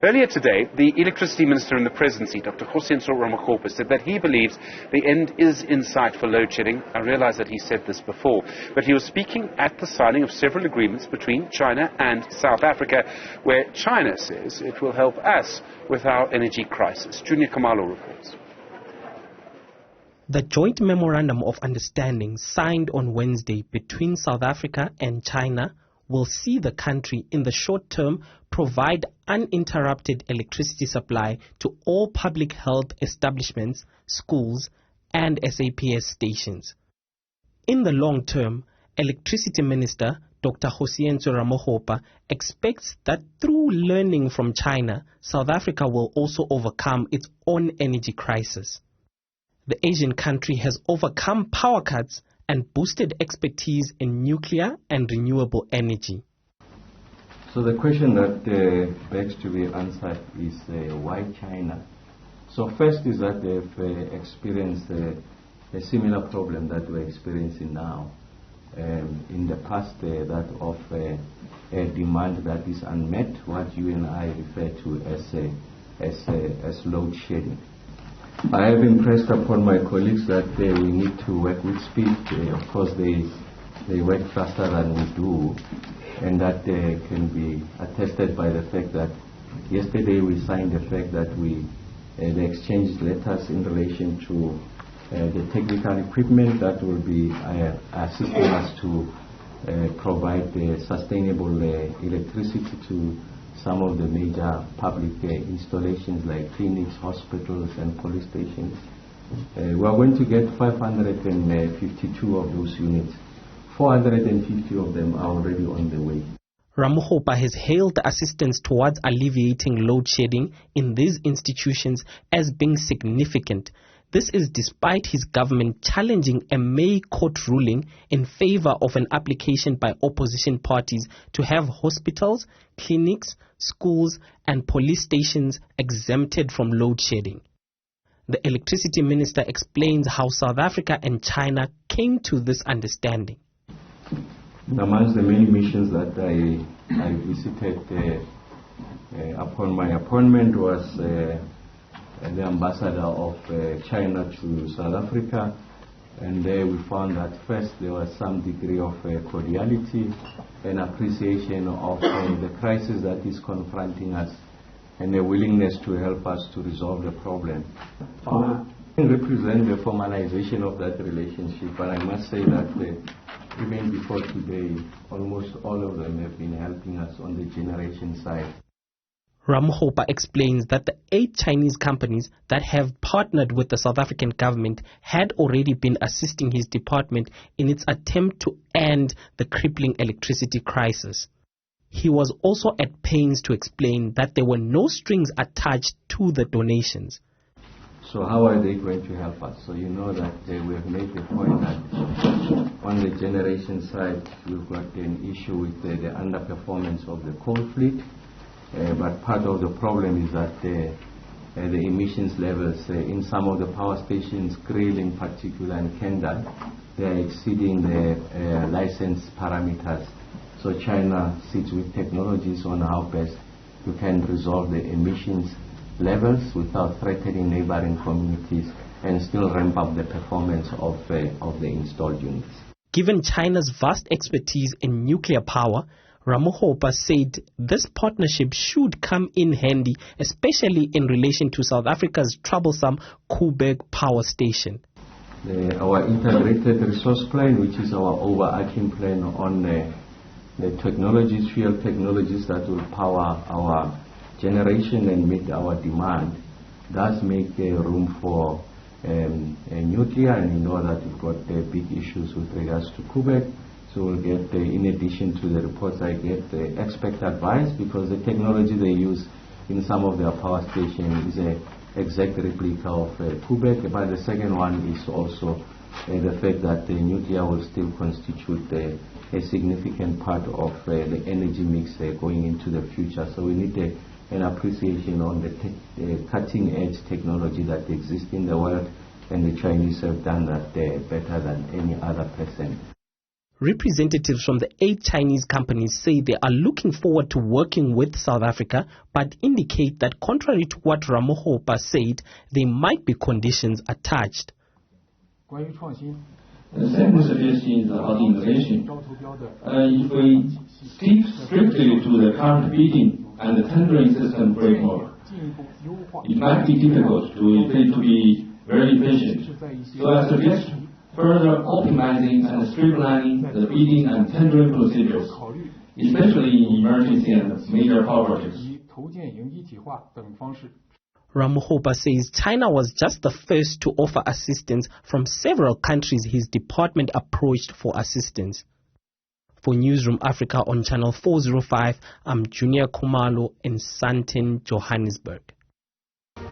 Earlier today, the electricity minister in the presidency, Dr Kgosientsho Ramokgopa, said that he believes the end is in sight for load shedding. I realize that he said this before, but he was speaking at the signing of several agreements between China and South Africa, where China says it will help us with our energy crisis. Juniour Khumalo reports. The joint memorandum of understanding signed on Wednesday between South Africa and China will see the country in the short term provide uninterrupted electricity supply to all public health establishments, schools and SAPS stations. In the long term, Electricity Minister Dr Kgosientsho Ramokgopa expects that through learning from China, South Africa will also overcome its own energy crisis. The Asian country has overcome power cuts and boosted expertise in nuclear and renewable energy. So the question that begs to be answered is why China? So first is that they've experienced a similar problem that we're experiencing now. In the past, that of a demand that is unmet, what you and I refer to as load shedding. I have impressed upon my colleagues that we need to work with speed. Of course, they work faster than we do, and that can be attested by the fact that yesterday we signed the fact that they exchanged letters in relation to the technical equipment that will be assisting us to provide sustainable electricity to some of the major public installations like clinics, hospitals and police stations. We are going to get 552 of those units. 450 of them are already on the way. Ramokgopa has hailed the assistance towards alleviating load shedding in these institutions as being significant. This is despite his government challenging a May court ruling in favor of an application by opposition parties to have hospitals, clinics, schools and police stations exempted from load shedding. The electricity minister explains how South Africa and China came to this understanding. Amongst the many missions that I visited upon my appointment was the ambassador of China to South Africa, and there we found that first there was some degree of cordiality and appreciation of the crisis that is confronting us and a willingness to help us to resolve the problem. I represent the formalization of that relationship, but I must say that even before today, almost all of them have been helping us on the generation side. Ramokgopa explains that the 8 Chinese companies that have partnered with the South African government had already been assisting his department in its attempt to end the crippling electricity crisis. He was also at pains to explain that there were no strings attached to the donations. So how are they going to help us? So you know that we have made the point that on the generation side we've got an issue with the underperformance of the coal fleet. But part of the problem is that the emissions levels in some of the power stations, Grill in particular and Kendal, they are exceeding the license parameters. So China sits with technologies on how best you can resolve the emissions levels without threatening neighboring communities and still ramp up the performance of the installed units. Given China's vast expertise in nuclear power, Ramokgopa said this partnership should come in handy, especially in relation to South Africa's troublesome Koeberg power station. Our integrated resource plan, which is our overarching plan on the technologies, fuel technologies that will power our generation and meet our demand, does make room for nuclear, and you know that we've got big issues with regards to Koeberg. So we'll get, in addition to the reports I get, expert advice, because the technology they use in some of their power stations is an exact replica of Koeberg. But the second one is also the fact that the nuclear will still constitute a significant part of the energy mix going into the future. So we need an appreciation on the cutting-edge technology that exists in the world, and the Chinese have done that better than any other person. Representatives from the 8 Chinese companies say they are looking forward to working with South Africa, but indicate that contrary to what Ramokgopa said, there might be conditions attached. The second suggestion is about innovation. If we stick strictly to the current bidding and the tendering system framework, it might be difficult to be very efficient. So I suggest further optimizing and streamlining the bidding and tendering procedures, especially in emergency and major power projects. Ramokgopa says China was just the first to offer assistance from several countries his department approached for assistance. For Newzroom Afrika on Channel 405, I'm Juniour Khumalo in Sandton, Johannesburg.